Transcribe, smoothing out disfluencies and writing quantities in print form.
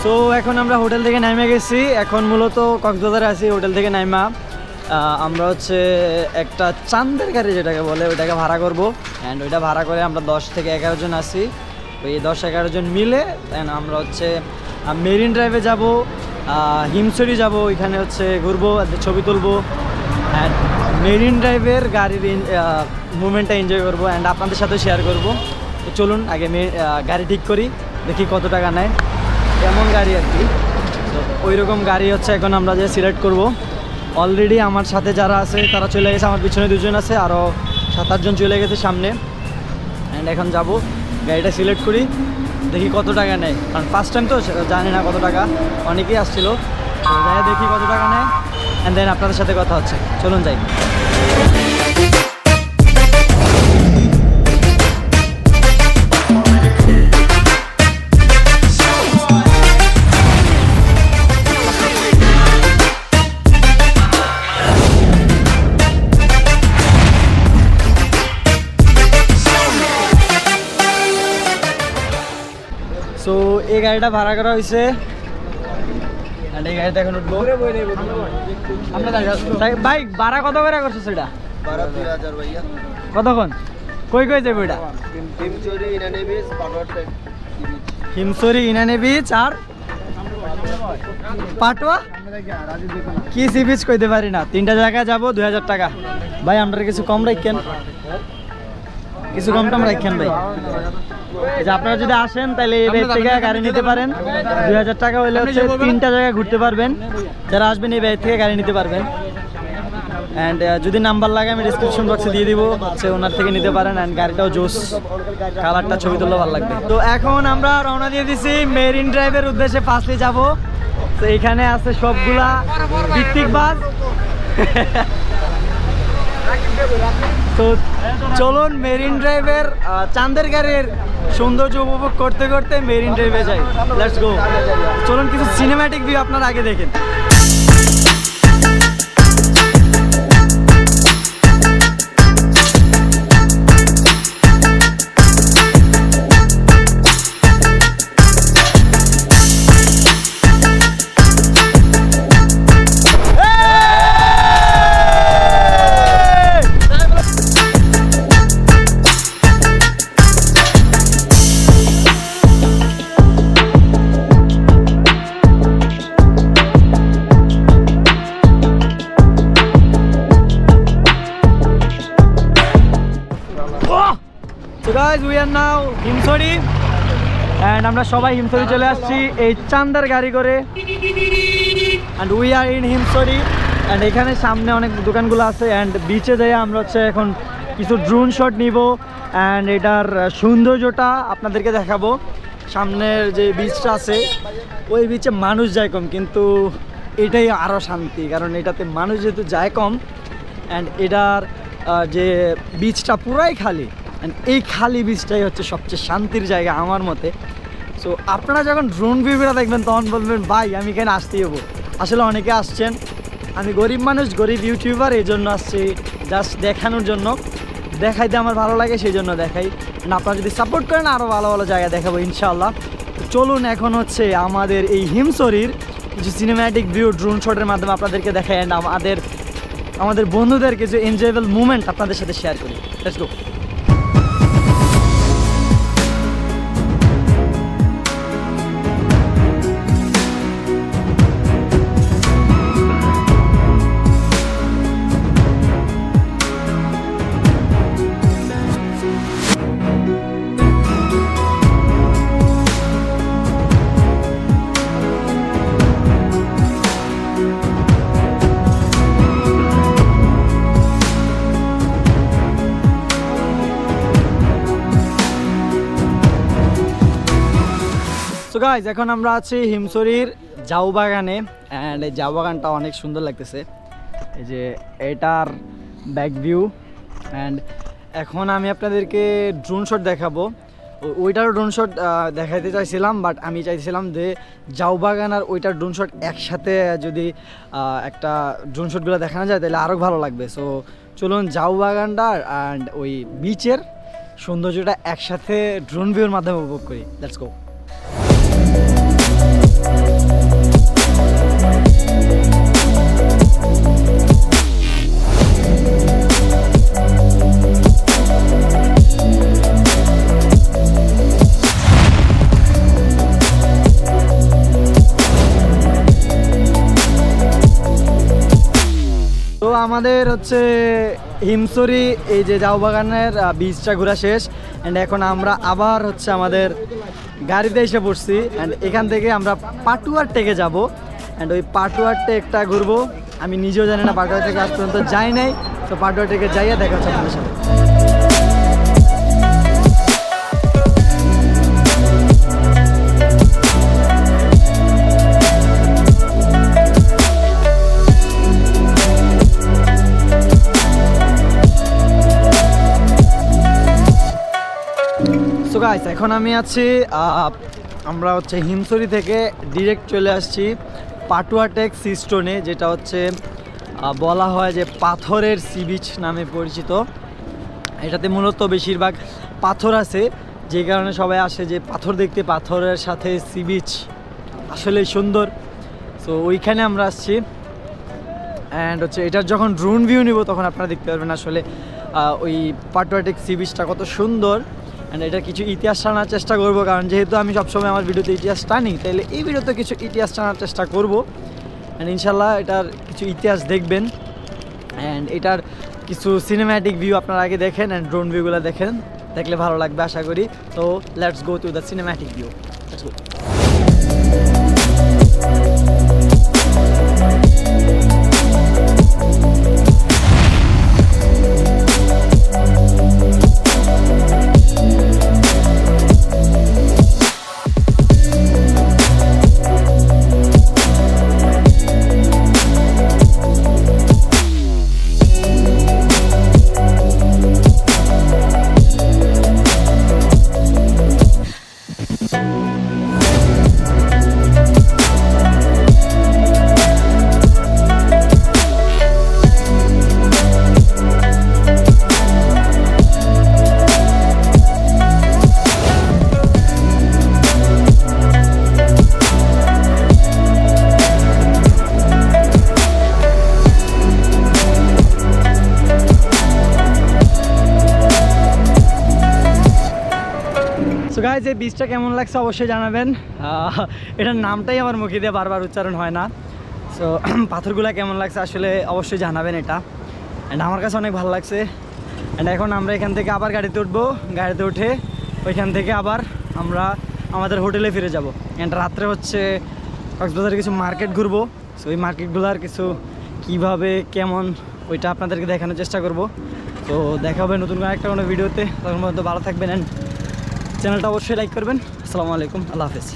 So এখন আমরা hotel থেকে নেমে গেছি, এখন মূলত কক্সবাজারে আছি। হোটেল থেকে নাইমা আমরা হচ্ছে একটা চাঁদের গাড়ি যেটাকে বলে ওইটাকে ভাড়া করব। অ্যান্ড ওইটা ভাড়া করে আমরা 10 থেকে 11 জন আছি। ওই 10-11 জন মিলে দেন আমরা হচ্ছে মেরিন ড্রাইভে যাব, হিমছড়ি যাব, ওইখানে হচ্ছে ঘুরবো, ছবি তুলবো অ্যান্ড মেরিন ড্রাইভের গাড়ির মুভমেন্টটা এনজয় করবো অ্যান্ড আপনাদের সাথে শেয়ার করব। তো চলুন আগে গাড়ি ঠিক করি, দেখি কত টাকা নেয়, কেমন গাড়ি আর কি। তো ওই রকম গাড়ি হচ্ছে এখন আমরা যে সিলেক্ট করব। অলরেডি আমার সাথে যারা আছে তারা চলে গেছে, আমার পিছনে 2 জন আছে, আরও 7-8 জন চলে গেছে সামনে। অ্যান্ড এখন যাব, গাড়িটা সিলেক্ট করি, দেখি কত টাকা নেয়, কারণ ফার্স্ট টাইম তো জানি না কত টাকা, অনেকেই আসছিল। যাই দেখি কত টাকা নেয় অ্যান্ড দেন আপনাদের সাথে কথা হচ্ছে। চলুন যাই। তো এই গাড়িটা ভাড়া করা হয়েছে, এই গাড়িতে এখন উঠবো। ভাই ভাড়া কত করে করছো সেটা? কতক্ষণ কই কই যাবে ওইটা? হিমছড়ি, ইনানি বিচ আর পাটুয়া কি সি বিচ কইতে পারি না, 3টা জায়গায় যাবো। 2000 টাকা। ভাই আমরা কিছু কম রাখেন, কিছু কম টম রাখেন ভাই। যে আপনারা যদি আসেন তাহলে এই বাইক থেকে গাড়ি নিতে পারেন। 2000 টাকা হলে হচ্ছে 3টা জায়গায় ঘুরতে পারবেন। যারা আসবেন এই বাইক থেকে গাড়ি নিতে পারবেন। অ্যান্ড যদি নাম্বার লাগে আমি ডিসক্রিপশন বক্সে দিয়ে দিব, হচ্ছে ওনার থেকে নিতে পারেন। অ্যান্ড গাড়িটাও জোস, কালারটা ছবি তুললে ভালো লাগবে। তো এখন আমরা রওনা দিয়ে দিছি মেরিন ড্রাইভের উদ্দেশ্যে। ফার্স্টে যাব, তো এখানে আছে সবগুলা ভিত্তিক বাস। তো চলুন মেরিন ড্রাইভের চাঁদের গাড়ির সৌন্দর্য উপভোগ করতে করতে মেরিন ড্রাইভে যাই। Let's go. চলুন কিছু সিনেম্যাটিক ভিউ আপনারা আগে দেখেন। So guys, we are now Himchari and আমরা সবাই হিমছড়ি চলে আসছি এই চাঁদার গাড়ি করে। and we are in Himchari and এখানে সামনে অনেক দোকানগুলো আছে। and বিচে যাই আমরা হচ্ছে এখন কিছু ড্রোন শট নিব and এটার সৌন্দর্যটা আপনাদেরকে দেখাবো। সামনের যে বিচটা আছে ওই বিচে মানুষ যায় কম, কিন্তু এটাই আরও শান্তি, কারণ এটাতে মানুষ যেহেতু যায় কম and এটার যে বিচটা পুরাই খালি। এই খালি বিচটাই হচ্ছে সবচেয়ে শান্তির জায়গা আমার মতে। সো আপনারা যখন ড্রোন ভিউটা দেখবেন তখন বলবেন ভাই আমি এখানে আসতেই হবো। আসলে অনেকে আসছেন, আমি গরিব মানুষ, গরিব ইউটিউবার, এই জন্য আসছি জাস্ট দেখানোর জন্য। দেখাইতে আমার ভালো লাগে, সেই জন্য দেখাই। আপনারা যদি সাপোর্ট করেন আরও ভালো ভালো জায়গা দেখাবো ইনশাআল্লাহ। চলুন এখন হচ্ছে আমাদের এই হিমছড়ির কিছু সিনেম্যাটিক ভিউ ড্রোন শটের মাধ্যমে আপনাদেরকে দেখাই অ্যান্ড আমাদের বন্ধুদের কিছু এনজয়েবল মুভমেন্ট আপনাদের সাথে শেয়ার করি। Let's go. সো গাইজ এখন আমরা আছি হিমছড়ির ঝাউ বাগানে অ্যান্ড এই ঝাউ বাগানটা অনেক সুন্দর লাগতেছে। এই যে এটার ব্যাক ভিউ অ্যান্ড এখন আমি আপনাদেরকে ড্রোন শট দেখাবো। ওইটারও ড্রোন শট দেখাইতে চাইছিলাম, বাট আমি চাইছিলাম যে ঝাউ বাগান আর ওইটার ড্রোন শট একসাথে যদি একটা ড্রোন শটগুলো দেখানো যায় তাহলে আরও ভালো লাগবে। সো চলুন ঝাউ বাগানটার অ্যান্ড ওই বিচের সৌন্দর্যটা একসাথে ড্রোন ভিউর মাধ্যমে উপভোগ করি। Let's go. আমাদের হচ্ছে হিমছড়ি এই যে জাউ বাগানের বিচটা ঘোরা শেষ অ্যান্ড এখন আমরা আবার হচ্ছে আমাদের গাড়িতে এসে পড়ছি অ্যান্ড এখান থেকে আমরা পাটুয়ার টেকে যাব অ্যান্ড ওই পাটুয়ার টেকটা ঘুরবো। আমি নিজেও জানি না পাটুয়ার টেকে আজ পর্যন্ত যাই নাই, তো পাটুয়ার টেকে যাইয়া দেখা হচ্ছে আপনাদের সাথে। সো গাইস, এখন আমি আছি আমরা হচ্ছে হিমছড়ি থেকে ডিরেক্ট চলে আসছি পাটুয়াটেক সি স্টোনে, যেটা হচ্ছে বলা হয় যে পাথরের সি বিচ নামে পরিচিত। এটাতে মূলত বেশিরভাগ পাথর আছে, যে কারণে সবাই আসে যে পাথর দেখতে। পাথরের সাথে সি বিচ আসলে সুন্দর, সো ওইখানে আমরা আসছি। অ্যান্ড হচ্ছে এটার যখন ড্রোন ভিউ নিব তখন আপনারা দেখতে পারবেন আসলে ওই পাটুয়াটেক সি বিচটা কত সুন্দর। অ্যান্ড এটা কিছু ইতিহাস টানার চেষ্টা করবো, কারণ যেহেতু আমি সবসময় আমার ভিডিওতে ইতিহাস টানি, তাহলে এই ভিডিওতে কিছু ইতিহাস টানার চেষ্টা করব। অ্যান্ড ইনশাল্লাহ এটার কিছু ইতিহাস দেখবেন অ্যান্ড এটার কিছু সিনেম্যাটিক ভিউ আপনারা আগে দেখেন অ্যান্ড ড্রোন ভিউগুলো দেখেন, দেখলে ভালো লাগবে আশা করি। তো let's go to the cinematic view, let's go. So guys, এই বীজটা কেমন লাগছে অবশ্যই জানাবেন। এটার নামটাই আমার মুখে দিয়ে বারবার উচ্চারণ হয় না। সো পাথরগুলো কেমন লাগছে আসলে অবশ্যই জানাবেন এটা। অ্যান্ড আমার কাছে অনেক ভালো লাগছে। অ্যান্ড এখন আমরা এখান থেকে আবার গাড়িতে উঠবো, গাড়িতে উঠে ওইখান থেকে আবার আমরা আমাদের হোটেলে ফিরে যাব। অ্যান্ড রাত্রে হচ্ছে কক্সবাজারে কিছু মার্কেট ঘুরবো। সো ওই মার্কেটগুলোর কিছু কীভাবে কেমন ওইটা আপনাদেরকে দেখানোর চেষ্টা করব। তো দেখা হবে নতুন কোনো ভিডিওতে, তখন পর্যন্ত ভালো থাকবেন অ্যান্ড চ্যানেলটা অবশ্যই লাইক করবেন। আসসালামু আলাইকুম, আল্লাহ হাফেজ।